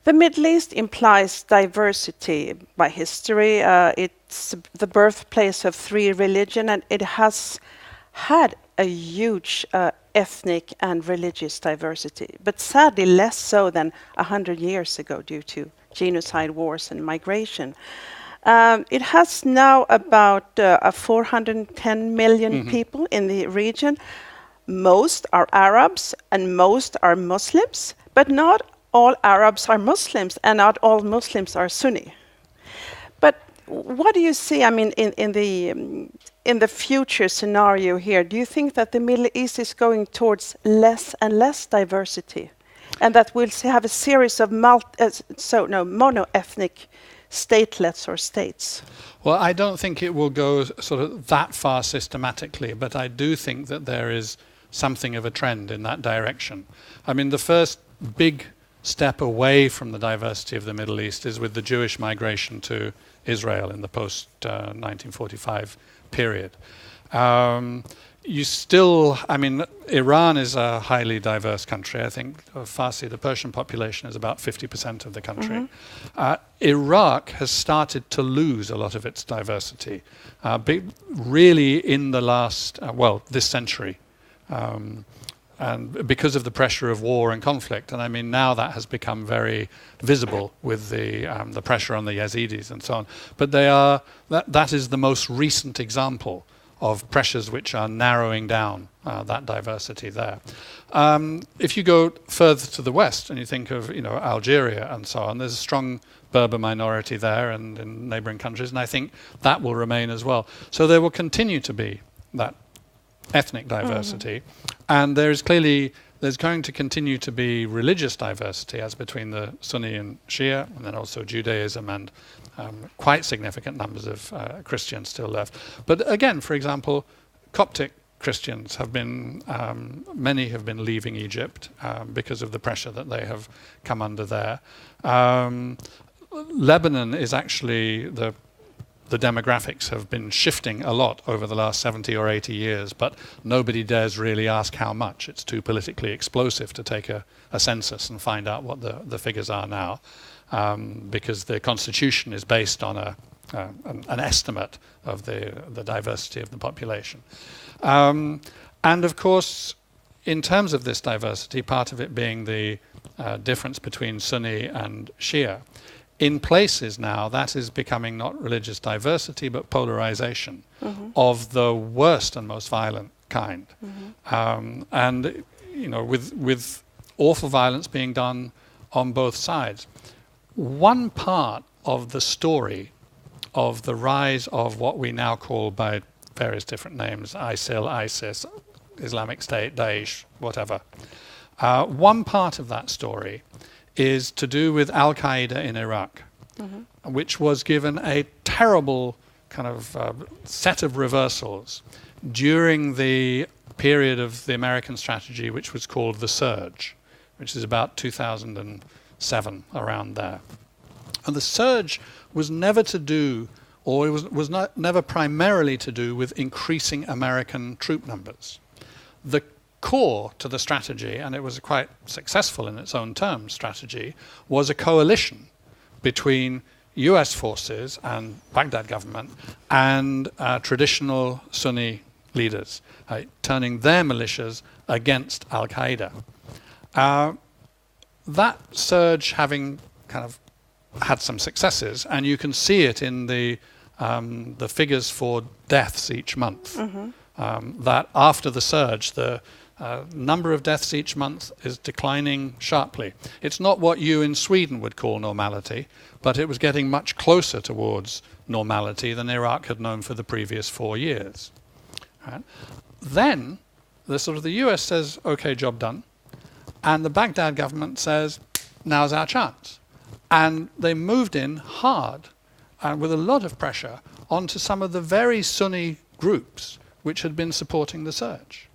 The Middle East implies diversity by history. It's the birthplace of three religions, and it has had a huge ethnic and religious diversity, but sadly less so than 100 years ago due to genocide, wars, and migration. It has now about 410 million people in the region. Most are Arabs and most are Muslims, but not all Arabs are Muslims and not all Muslims are Sunni. But what do you see, I mean, in the future scenario here? Do you think that the Middle East is going towards less and less diversity, and that we'll have a series of mono-ethnic statelets or states? Well, I don't think it will go sort of that far systematically, but I do think that there is something of a trend in that direction. I mean, the first big step away from the diversity of the Middle East is with the Jewish migration to Israel in the post-1945 period. You still, I mean, Iran is a highly diverse country. I think Farsi, the Persian population, is about 50% of the country. Iraq has started to lose a lot of its diversity, really in the last, this century. And because of the pressure of war and conflict, and I mean now that has become very visible with the pressure on the Yazidis and so on. But that is the most recent example of pressures which are narrowing down that diversity there. If you go further to the west and you think of Algeria and so on, there's a strong Berber minority there and in neighboring countries, and I think that will remain as well. So there will continue to be that ethnic diversity, and there's going to continue to be religious diversity as between the Sunni and Shia, and then also Judaism and quite significant numbers of Christians still left. But again, for example, Coptic Christians have been, many have been leaving Egypt because of the pressure that they have come under there. Lebanon is actually the demographics have been shifting a lot over the last 70 or 80 years, but nobody dares really ask how much. It's too politically explosive to take a census and find out what the figures are now, because the constitution is based on an estimate of the diversity of the population. And of course, in terms of this diversity, part of it being the difference between Sunni and Shia, in places now, that is becoming not religious diversity, but polarization of the worst and most violent kind. And, with awful violence being done on both sides. One part of the story of the rise of what we now call by various different names, ISIL, ISIS, Islamic State, Daesh, whatever. One part of that story is to do with Al-Qaeda in Iraq, which was given a terrible kind of set of reversals during the period of the American strategy, which was called the Surge, which is about 2007, around there. And the Surge was never to do, or it was never primarily to do with increasing American troop numbers. The core to the strategy, and it was quite successful in its own terms strategy, was a coalition between US forces and Baghdad government and traditional Sunni leaders, turning their militias against Al-Qaeda. That surge having kind of had some successes, and you can see it in the figures for deaths each month, that after the surge, the number of deaths each month is declining sharply. It's not what you in Sweden would call normality, but it was getting much closer towards normality than Iraq had known for the previous 4 years. Right? Then the US says, okay, job done. And the Baghdad government says, now's our chance. And they moved in hard and with a lot of pressure onto some of the very Sunni groups which had been supporting the surge.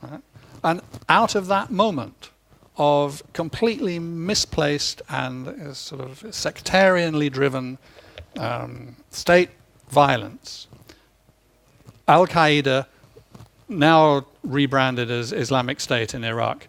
Right? And out of that moment of completely misplaced and sort of sectarianly driven state violence, Al-Qaeda, now rebranded as Islamic State in Iraq,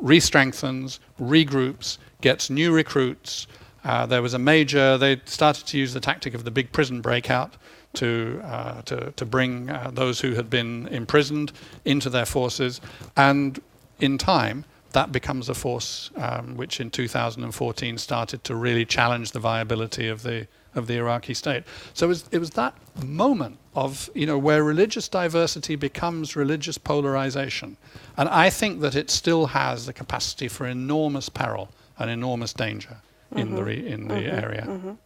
re-strengthens, regroups, gets new recruits. There was they started to use the tactic of the big prison breakout to bring those who had been imprisoned into their forces. And in time, that becomes a force which in 2014 started to really challenge the viability of the Iraqi state. So it was that moment of, where religious diversity becomes religious polarization. And I think that it still has the capacity for enormous peril and enormous danger in the area.